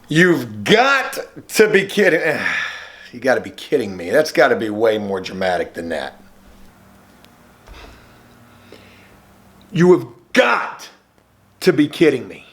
You've got to be kidding. You got to be kidding me. That's got to be way more dramatic than that. You have got to be kidding me.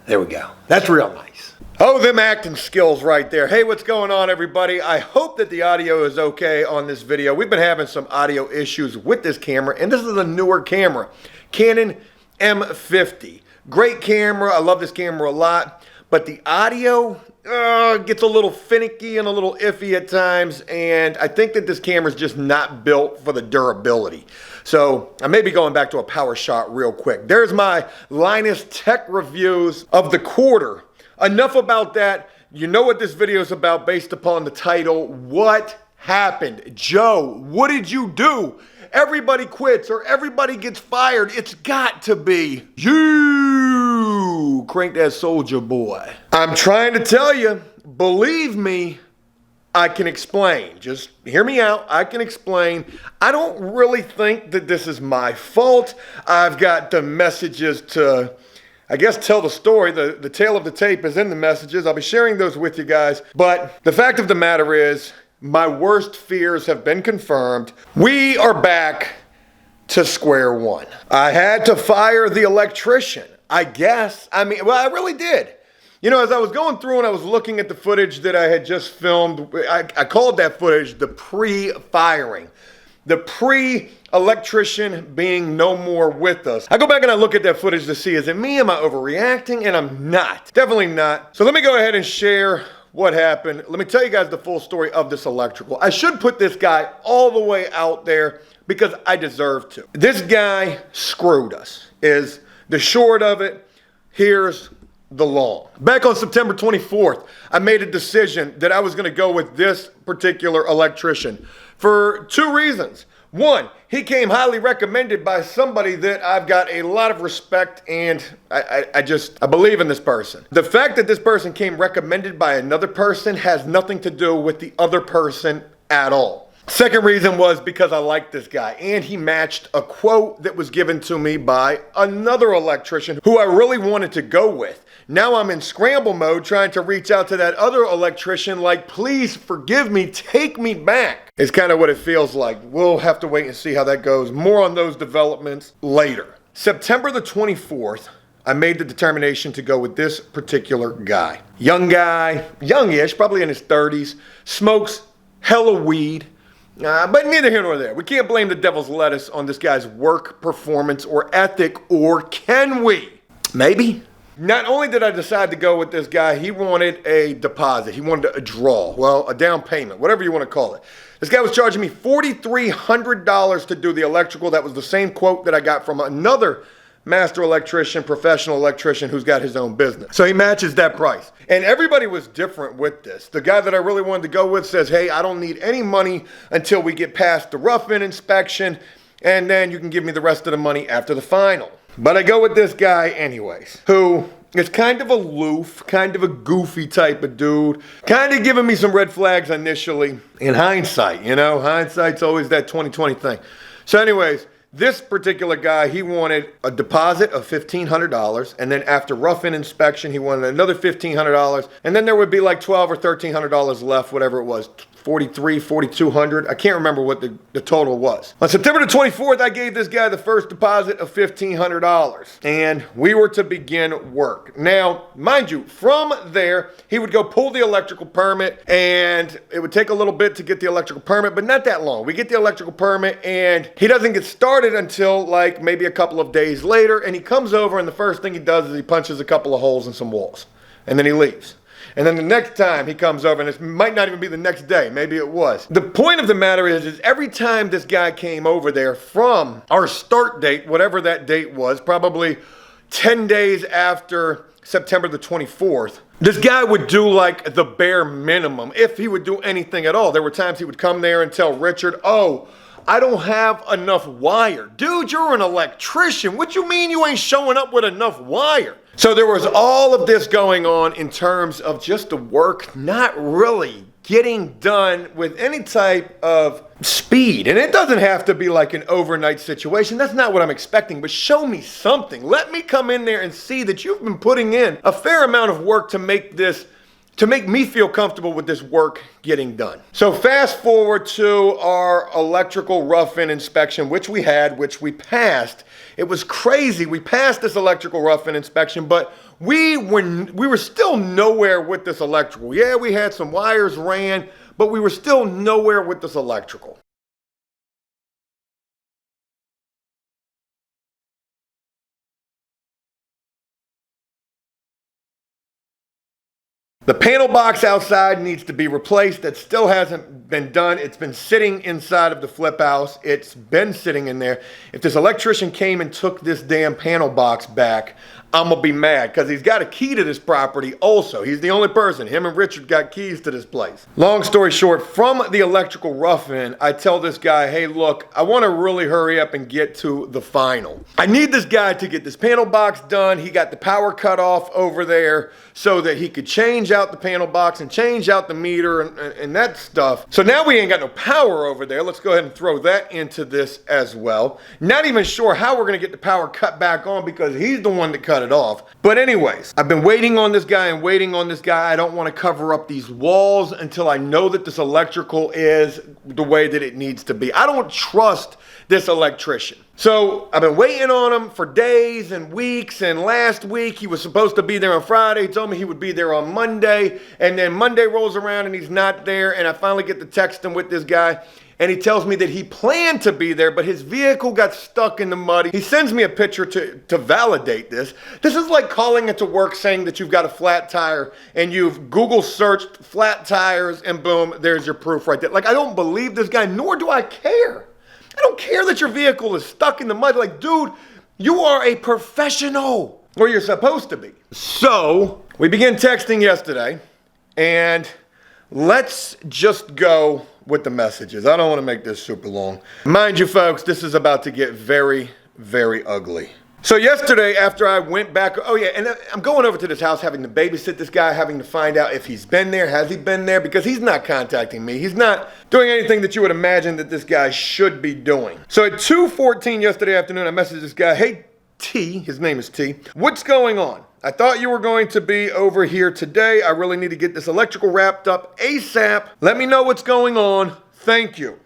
There we go. That's real nice. Oh, them acting skills right there. Hey, what's going on, everybody? I hope that the audio is okay on this video. We've been having some audio issues with this camera, and this is a newer camera, Canon M50. Great camera. I love this camera a lot, but the audio gets a little finicky and a little iffy at times, and I think that this camera is just not built for the durability. So I may be going back to a power shot real quick. There's my Linus Tech reviews of the quarter. Enough about that. You know what this video is about based upon the title. What happened? Joe, what did you do? Everybody quits or everybody gets fired. It's got to be you. Crank that soldier boy. I'm trying to tell you, believe me, I can explain. Just hear me out. I can explain. I don't really think that this is my fault. I've got the messages to, I guess, tell the story. The tale of the tape is in the messages. I'll be sharing those with you guys. But the fact of the matter is, my worst fears have been confirmed. We are back to square one. I had to fire the electrician, I guess. I mean, well, I really did. You know, as I was going through and I was looking at the footage that I had just filmed, I called that footage the pre-firing. The pre-electrician being no more with us. I go back and I look at that footage to see, is it me? Am I overreacting? And I'm not. Definitely not. So let me go ahead and share what happened. Let me tell you guys the full story of this electrical. I should put this guy all the way out there because I deserve to. This guy screwed us, is the short of it. Here's the long. Back on September 24th, I made a decision that I was going to go with this particular electrician for two reasons. One, he came highly recommended by somebody that I've got a lot of respect, and I believe in this person. The fact that this person came recommended by another person has nothing to do with the other person at all. Second reason was because I like this guy, and he matched a quote that was given to me by another electrician who I really wanted to go with. Now I'm in scramble mode trying to reach out to that other electrician like, please forgive me, take me back. It's kind of what it feels like. We'll have to wait and see how that goes. More on those developments later. September the 24th, I made the determination to go with this particular guy. Young guy, youngish, probably in his 30s, smokes hella weed. But neither here nor there. We can't blame the devil's lettuce on this guy's work performance or ethic, or can we? Maybe. Not only did I decide to go with this guy, he wanted a deposit. He wanted a draw. Well, a down payment, whatever you want to call it. This guy was charging me $4,300 to do the electrical. That was the same quote that I got from another master electrician, professional electrician who's got his own business. So he matches that price. And everybody was different with this. The guy that I really wanted to go with says, hey, I don't need any money until we get past the rough-in inspection, and then you can give me the rest of the money after the final. But I go with this guy anyways, who is kind of aloof, kind of a goofy type of dude, kind of giving me some red flags initially. In hindsight, you know, hindsight's always that 20/20 thing. So anyways, this particular guy, he wanted a deposit of $1,500, and then after rough-in inspection, he wanted another $1,500, and then there would be like $1,200 or $1,300 left, whatever it was, $4,300, $4,200. I can't remember what the total was. On September the 24th, I gave this guy the first deposit of $1,500, and we were to begin work. Now, mind you, from there, he would go pull the electrical permit, and it would take a little bit to get the electrical permit, but not that long. We get the electrical permit, and he doesn't get started until like maybe a couple of days later, and he comes over, and the first thing he does is he punches a couple of holes in some walls, and then he leaves. And then the next time he comes over, and it might not even be the next day, maybe it was. The point of the matter is every time this guy came over there from our start date, whatever that date was, probably 10 days after September the 24th, this guy would do like the bare minimum, if he would do anything at all. There were times he would come there and tell Richard, oh, I don't have enough wire. Dude, you're an electrician. What you mean you ain't showing up with enough wire? So there was all of this going on in terms of just the work not really getting done with any type of speed. And it doesn't have to be like an overnight situation. That's not what I'm expecting, but show me something. Let me come in there and see that you've been putting in a fair amount of work to make me feel comfortable with this work getting done. So fast forward to our electrical rough-in inspection, which we passed. It was crazy. We passed this electrical rough-in inspection, but we were still nowhere with this electrical. Yeah, we had some wires ran, but we were still nowhere with this electrical. The panel box outside needs to be replaced. That still hasn't been done. It's been sitting inside of the flip house. It's been sitting in there. If this electrician came and took this damn panel box back, I'm gonna be mad because he's got a key to this property also. He's the only person. Him and Richard got keys to this place. Long story short, from the electrical rough-in, I tell this guy, hey, look, I want to really hurry up and get to the final. I need this guy to get this panel box done. He got the power cut off over there so that he could change out the panel box and change out the meter and that stuff. So now we ain't got no power over there. Let's go ahead and throw that into this as well. Not even sure how we're going to get the power cut back on because he's the one that cut it off. But anyways, I've been waiting on this guy and waiting on this guy. I don't want to cover up these walls until I know that this electrical is the way that it needs to be. I don't trust this electrician. So I've been waiting on him for days and weeks, and last week he was supposed to be there on Friday. He told me he would be there on Monday, and then Monday rolls around and he's not there, and I finally get to texting with this guy. And he tells me that he planned to be there, but his vehicle got stuck in the mud. He sends me a picture to validate this. This is like calling into work saying that you've got a flat tire and you've Google searched flat tires and boom, there's your proof right there. Like, I don't believe this guy, nor do I care. I don't care that your vehicle is stuck in the mud. Like, dude, you are a professional, or you're supposed to be. So we began texting yesterday, and let's just go with the messages. I don't want to make this super long. Mind you, folks, this is about to get very, very ugly. So yesterday, after I went back, oh yeah, and I'm going over to this house, having to babysit this guy, having to find out if he's been there, has he been there, because he's not contacting me. He's not doing anything that you would imagine that this guy should be doing. So at 2:14 yesterday afternoon, I messaged this guy, hey, T, his name is T, what's going on? I thought you were going to be over here today. I really need to get this electrical wrapped up ASAP. Let me know what's going on. Thank you.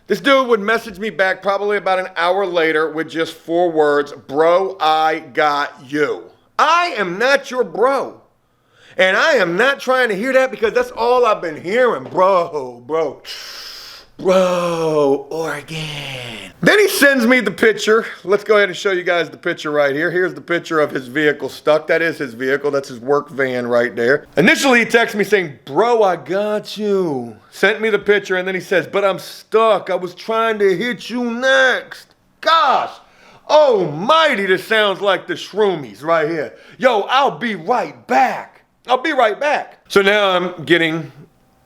This dude would message me back probably about an hour later with just 4 words, bro, I got you. I am not your bro. And I am not trying to hear that because that's all I've been hearing. Bro, Oregon. Then he sends me the picture. Let's go ahead and show you guys the picture right here. Here's the picture of his vehicle stuck. That is his vehicle. That's his work van right there. Initially, he texted me saying, bro, I got you. Sent me the picture, and then he says, but I'm stuck. I was trying to hit you next. Gosh, almighty, this sounds like the Shroomies right here. Yo, I'll be right back. I'll be right back. So now I'm getting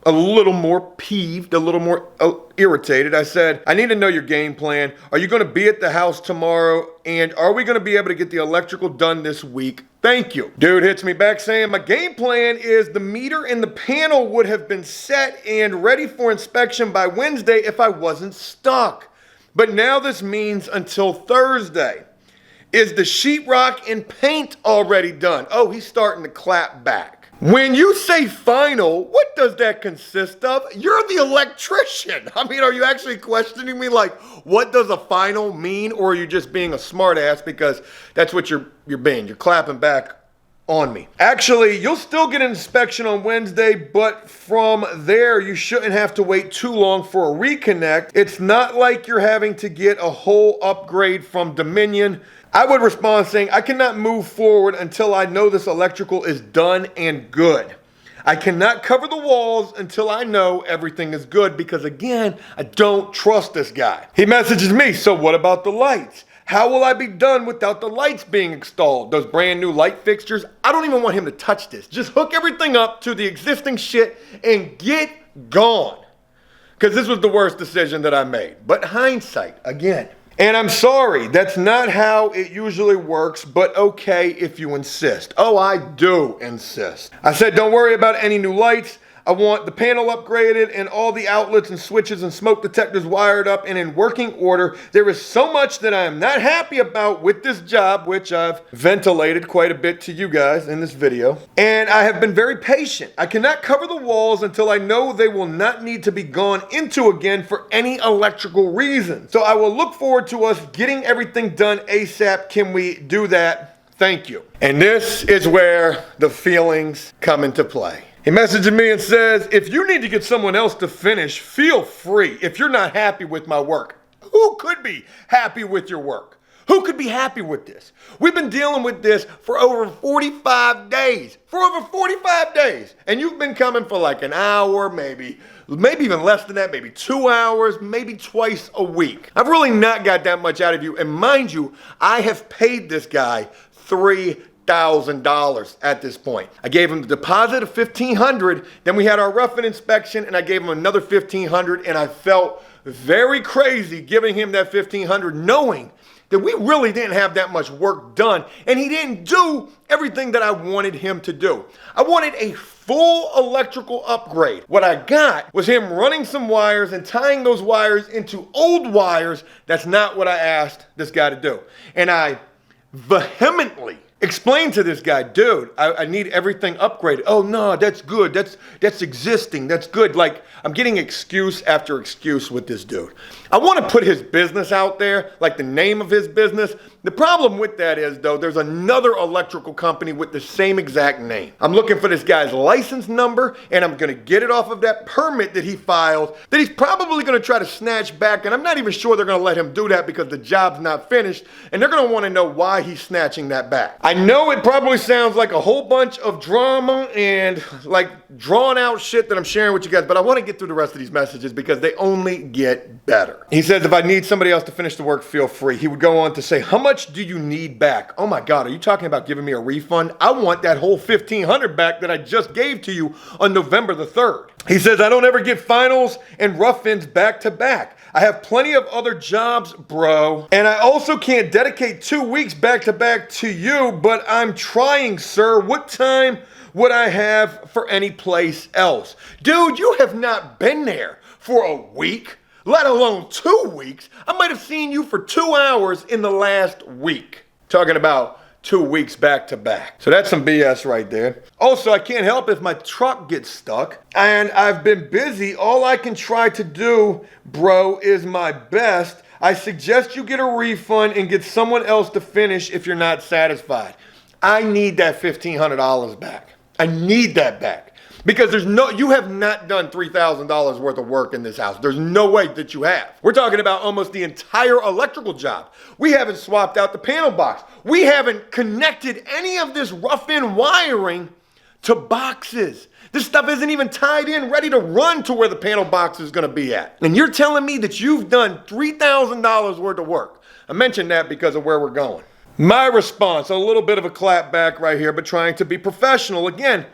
a little more peeved, a little more irritated. I said, I need to know your game plan. Are you going to be at the house tomorrow? And are we going to be able to get the electrical done this week? Thank you. Dude hits me back saying, my game plan is the meter and the panel would have been set and ready for inspection by Wednesday if I wasn't stuck. But now this means until Thursday. Is the sheetrock and paint already done? Oh, he's starting to clap back. When you say final, what does that consist of? You're the electrician. I mean, are you actually questioning me like, what does a final mean? Or are you just being a smart ass because that's what you're being? You're clapping back on me. Actually, you'll still get an inspection on Wednesday, but from there, you shouldn't have to wait too long for a reconnect. It's not like you're having to get a whole upgrade from Dominion. I would respond saying, I cannot move forward until I know this electrical is done and good. I cannot cover the walls until I know everything is good because, again, I don't trust this guy. He messages me, so what about the lights? How will I be done without the lights being installed? Those brand new light fixtures? I don't even want him to touch this. Just hook everything up to the existing shit and get gone. Because this was the worst decision that I made. But hindsight, again, And I'm sorry, that's not how it usually works, but okay if you insist. Oh, I do insist. I said, don't worry about any new lights. I want the panel upgraded and all the outlets and switches and smoke detectors wired up and in working order. There is so much that I am not happy about with this job, which I've ventilated quite a bit to you guys in this video. And I have been very patient. I cannot cover the walls until I know they will not need to be gone into again for any electrical reason. So I will look forward to us getting everything done ASAP. Can we do that? Thank you. And this is where the feelings come into play. He messages me and says, if you need to get someone else to finish, feel free if you're not happy with my work. Who could be happy with your work? Who could be happy with this? We've been dealing with this for over 45 days. For over 45 days. And you've been coming for like an hour, maybe even less than that, maybe 2 hours, maybe twice a week. I've really not got that much out of you. And mind you, I have paid this guy $3,000 at this point. I gave him the deposit of $1,500, then we had our rough-in inspection and I gave him another $1,500, and I felt very crazy giving him that $1,500 knowing that we really didn't have that much work done and he didn't do everything that I wanted him to do. I wanted a full electrical upgrade. What I got was him running some wires and tying those wires into old wires. That's not what I asked this guy to do. And I vehemently explained to this guy, dude, I need everything upgraded. Oh no, that's good. That's existing. That's good. Like, I'm getting excuse after excuse with this dude. I want to put his business out there, like the name of his business. The problem with that is, though, there's another electrical company with the same exact name. I'm looking for this guy's license number, and I'm going to get it off of that permit that he filed that he's probably going to try to snatch back, and I'm not even sure they're going to let him do that because the job's not finished, and they're going to want to know why he's snatching that back. I know it probably sounds like a whole bunch of drama and like drawn out shit that I'm sharing with you guys, but I want to get through the rest of these messages because they only get better. He says, if I need somebody else to finish the work, feel free. He would go on to say, how much do you need back? Oh my God, are you talking about giving me a refund? I want that whole $1,500 back that I just gave to you on November the 3rd. He says, I don't ever get finals and rough-ins back to back. I have plenty of other jobs, bro. And I also can't dedicate 2 weeks back to back to you, but I'm trying, sir. What time would I have for any place else? Dude, you have not been there for a week, let alone 2 weeks. I might have seen you for 2 hours in the last week. Talking about 2 weeks back to back. So that's some BS right there. Also, I can't help if my truck gets stuck and I've been busy. All I can try to do, bro, is my best. I suggest you get a refund and get someone else to finish if you're not satisfied. I need that $1,500 back. I need that back. Because you have not done $3,000 worth of work in this house. There's no way that you have. We're talking about almost the entire electrical job. We haven't swapped out the panel box. We haven't connected any of this rough-in wiring to boxes. This stuff isn't even tied in, ready to run to where the panel box is gonna be at. And you're telling me that you've done $3,000 worth of work. I mentioned that because of where we're going. My response, a little bit of a clap back right here, but trying to be professional. Again,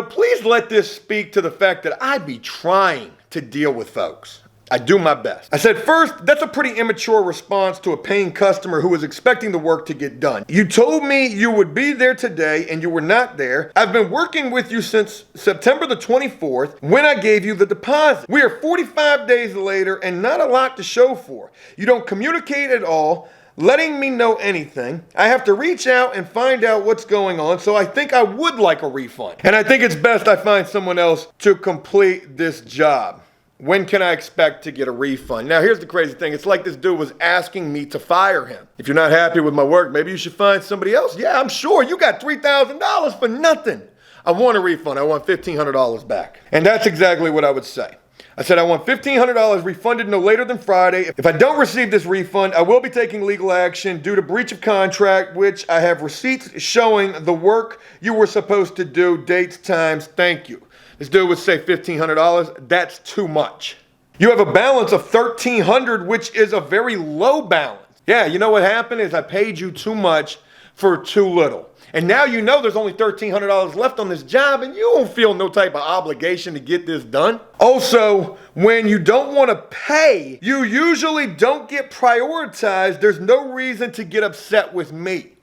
please let this speak to the fact that I be trying to deal with folks. I do my best. I said, first, that's a pretty immature response to a paying customer who was expecting the work to get done. You told me you would be there today and you were not there. I've been working with you since September the 24th when I gave you the deposit. We are 45 days later and not a lot to show for. You don't communicate at all, letting me know anything. I have to reach out and find out what's going on, so I think I would like a refund. And I think it's best I find someone else to complete this job. When can I expect to get a refund? Now, here's the crazy thing. It's like this dude was asking me to fire him. If you're not happy with my work, maybe you should find somebody else. Yeah, I'm sure. You got $3,000 for nothing. I want a refund. I want $1,500 back. And that's exactly what I would say. I said I want $1,500 refunded no later than Friday. If I don't receive this refund, I will be taking legal action due to breach of contract, which I have receipts showing the work you were supposed to do, dates, times, thank you. This dude would say $1,500. That's too much. You have a balance of $1,300, which is a very low balance. Yeah, you know what happened is I paid you too much for too little. And now you know there's only $1,300 left on this job and you don't feel no type of obligation to get this done. Also, when you don't want to pay, you usually don't get prioritized. There's no reason to get upset with me.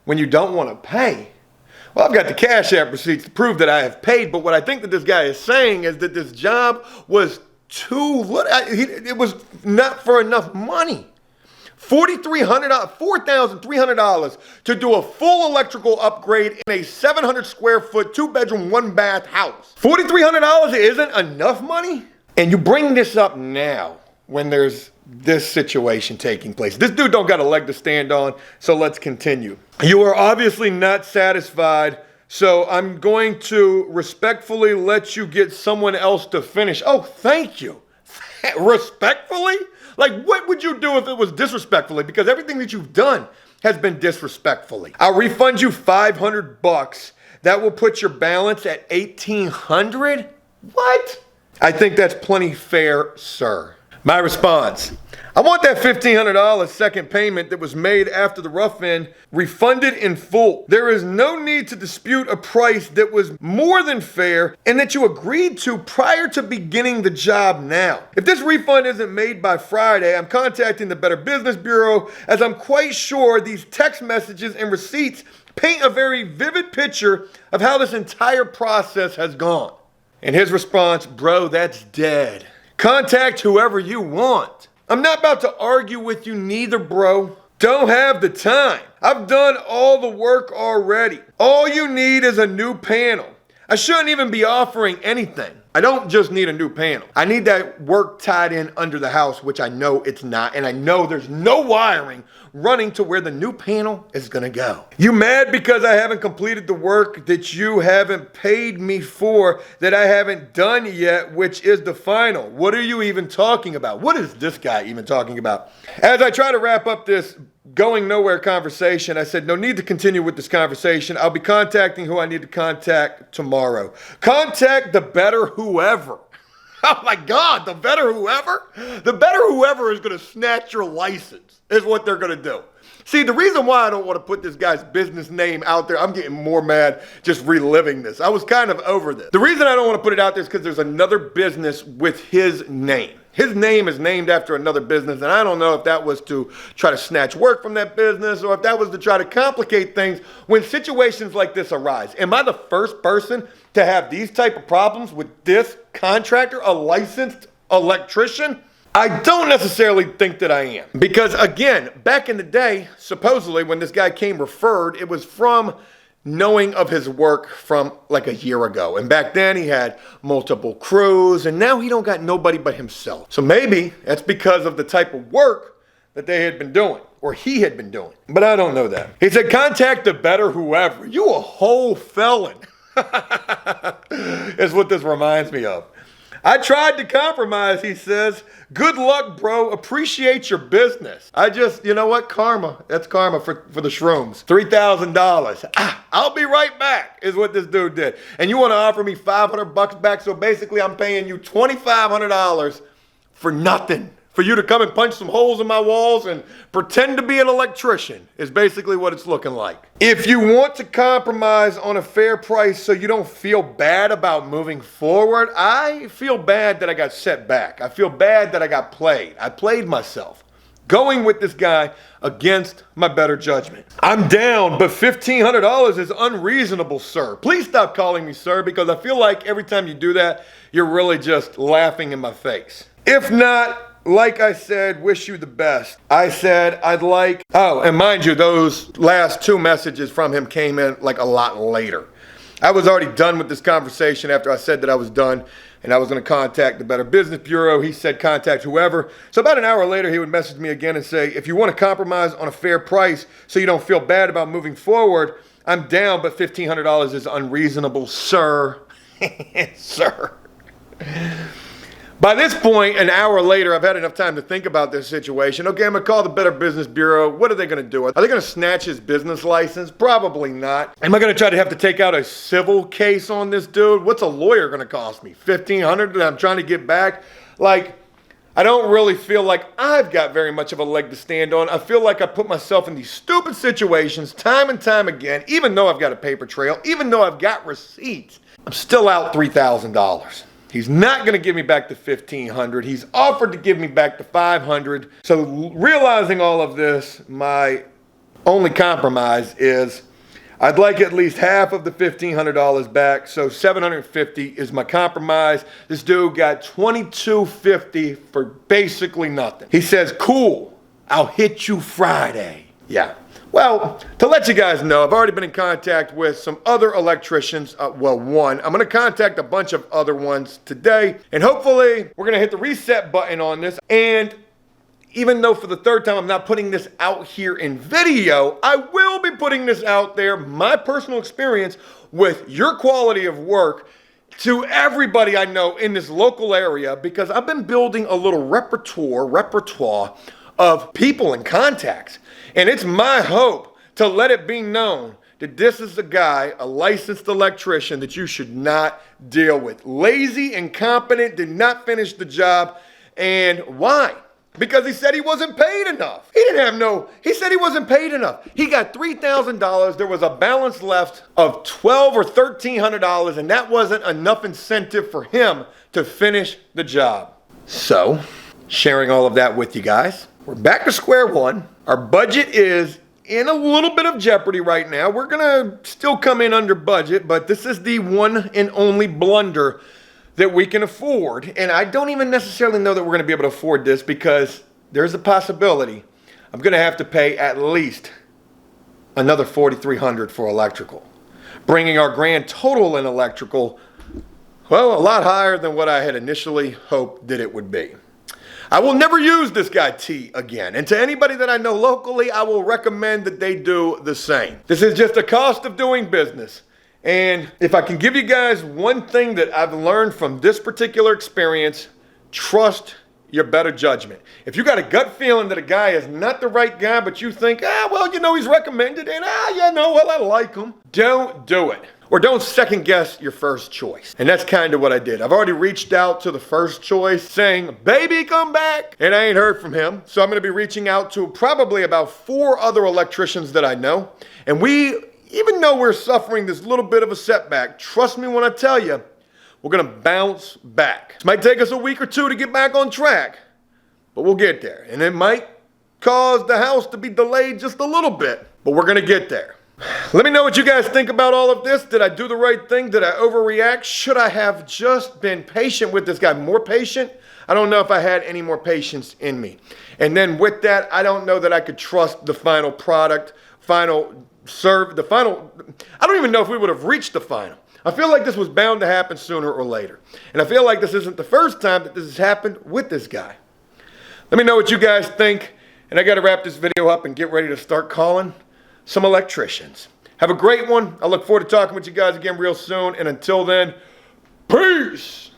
When you don't want to pay, well, I've got the Cash App receipts to prove that I have paid, but what I think that this guy is saying is that this job was it was not for enough money. $4,300 to do a full electrical upgrade in a 700 square foot, 2-bedroom, 1-bath house. $4,300 isn't enough money? And you bring this up now when there's this situation taking place. This dude don't got a leg to stand on, so let's continue. You are obviously not satisfied, so I'm going to respectfully let you get someone else to finish. Oh, thank you. Respectfully? Like, what would you do if it was disrespectfully? Because everything that you've done has been disrespectfully. I'll refund you $500. That will put your balance at $1,800? What? I think that's plenty fair, sir. My response: I want that $1,500 second payment that was made after the rough end refunded in full. There is no need to dispute a price that was more than fair and that you agreed to prior to beginning the job now. If this refund isn't made by Friday, I'm contacting the Better Business Bureau, as I'm quite sure these text messages and receipts paint a very vivid picture of how this entire process has gone. And his response: bro, that's dead. Contact whoever you want. I'm not about to argue with you neither, bro. Don't have the time. I've done all the work already. All you need is a new panel. I shouldn't even be offering anything. I don't just need a new panel. I need that work tied in under the house, which I know it's not, and I know there's no wiring running to where the new panel is gonna go. You mad because I haven't completed the work that you haven't paid me for, that I haven't done yet, which is the final? What are you even talking about? What is this guy even talking about? As I try to wrap up this going nowhere conversation, I said, no need to continue with this conversation. I'll be contacting who I need to contact tomorrow. Contact the Better Whoever. Oh my God, the Better Whoever? The Better Whoever is gonna snatch your license, is what they're gonna do. See, the reason why I don't want to put this guy's business name out there, I'm getting more mad just reliving this. I was kind of over this. The reason I don't want to put it out there is because there's another business with his name. His name is named after another business, and I don't know if that was to try to snatch work from that business or if that was to try to complicate things when situations like this arise. Am I the first person to have these type of problems with this contractor, a licensed electrician? I don't necessarily think that I am. Because again, back in the day, supposedly when this guy came referred, it was from knowing of his work from like a year ago. And back then he had multiple crews, and now he don't got nobody but himself. So maybe that's because of the type of work that they had been doing, or he had been doing. But I don't know that. He said, contact the Better Whoever. You a whole felon. Is what this reminds me of. I tried to compromise, he says. Good luck, bro. Appreciate your business. You know what? Karma. That's karma for the shrooms. $3,000. I'll be right back, is what this dude did. And you want to offer me $500 back, so basically I'm paying you $2,500 for nothing. For you to come and punch some holes in my walls and pretend to be an electrician is basically what it's looking like. If you want to compromise on a fair price so you don't feel bad about moving forward, I feel bad that I got set back. I feel bad that I got played. I played myself, going with this guy against my better judgment. I'm down, but $1,500 is unreasonable, sir. Please stop calling me sir, because I feel like every time you do that, you're really just laughing in my face. If not, like I said, wish you the best. I said I'd like, oh, and mind you, those last two messages from him came in like a lot later. I was already done with this conversation after I said that I was done and I was going to contact the Better Business Bureau. He said contact whoever. So about an hour later, he would message me again and say, if you want to compromise on a fair price so you don't feel bad about moving forward, I'm down, but $1,500 is unreasonable, sir. Sir. By this point, an hour later, I've had enough time to think about this situation. Okay, I'm gonna call the Better Business Bureau. What are they gonna do? Are they gonna snatch his business license? Probably not. Am I gonna try to have to take out a civil case on this dude? What's a lawyer gonna cost me? $1,500 that I'm trying to get back? Like, I don't really feel like I've got very much of a leg to stand on. I feel like I put myself in these stupid situations time and time again, even though I've got a paper trail, even though I've got receipts. I'm still out $3,000. He's not going to give me back the $1,500. He's offered to give me back the $500. So realizing all of this, my only compromise is I'd like at least half of the $1,500 back, so $750 is my compromise. This dude got $2,250 for basically nothing. He says, cool, I'll hit you Friday. Yeah. Well, to let you guys know, I've already been in contact with some other electricians. One. I'm going to contact a bunch of other ones today, and hopefully we're going to hit the reset button on this. And even though for the third time I'm not putting this out here in video, I will be putting this out there, my personal experience with your quality of work, to everybody I know in this local area, because I've been building a little repertoire of people and contacts. And it's my hope to let it be known that this is a guy, a licensed electrician, that you should not deal with. Lazy, incompetent, did not finish the job. And why? Because he said he wasn't paid enough. He said he wasn't paid enough. He got $3,000. There was a balance left of $1,200 or $1,300, and that wasn't enough incentive for him to finish the job. So, sharing all of that with you guys, we're back to square one. Our budget is in a little bit of jeopardy right now. We're gonna still come in under budget, but this is the one and only blunder that we can afford. And I don't even necessarily know that we're going to be able to afford this, because there's a possibility I'm going to have to pay at least another $4,300 for electrical, bringing our grand total in electrical, well, a lot higher than what I had initially hoped that it would be. I will never use this guy T again. And to anybody that I know locally, I will recommend that they do the same. This is just a cost of doing business. And if I can give you guys one thing that I've learned from this particular experience, trust your better judgment. If you got a gut feeling that a guy is not the right guy, but you think, well, you know, he's recommended, and I like him, don't do it. Or don't second guess your first choice. And that's kind of what I did. I've already reached out to the first choice saying, baby, come back. And I ain't heard from him. So I'm going to be reaching out to probably about 4 other electricians that I know. And even though we're suffering this little bit of a setback, trust me when I tell you, we're going to bounce back. It might take us a week or 2 to get back on track, but we'll get there. And it might cause the house to be delayed just a little bit, but we're going to get there. Let me know what you guys think about all of this. Did I do the right thing? Did I overreact? Should I have just been patient with this guy? More patient? I don't know if I had any more patience in me. And then with that, I don't know that I could trust the final product, I don't even know if we would have reached the final. I feel like this was bound to happen sooner or later. And I feel like this isn't the first time that this has happened with this guy. Let me know what you guys think. And I got to wrap this video up and get ready to start calling some electricians. Have a great one. I look forward to talking with you guys again real soon. And until then, peace.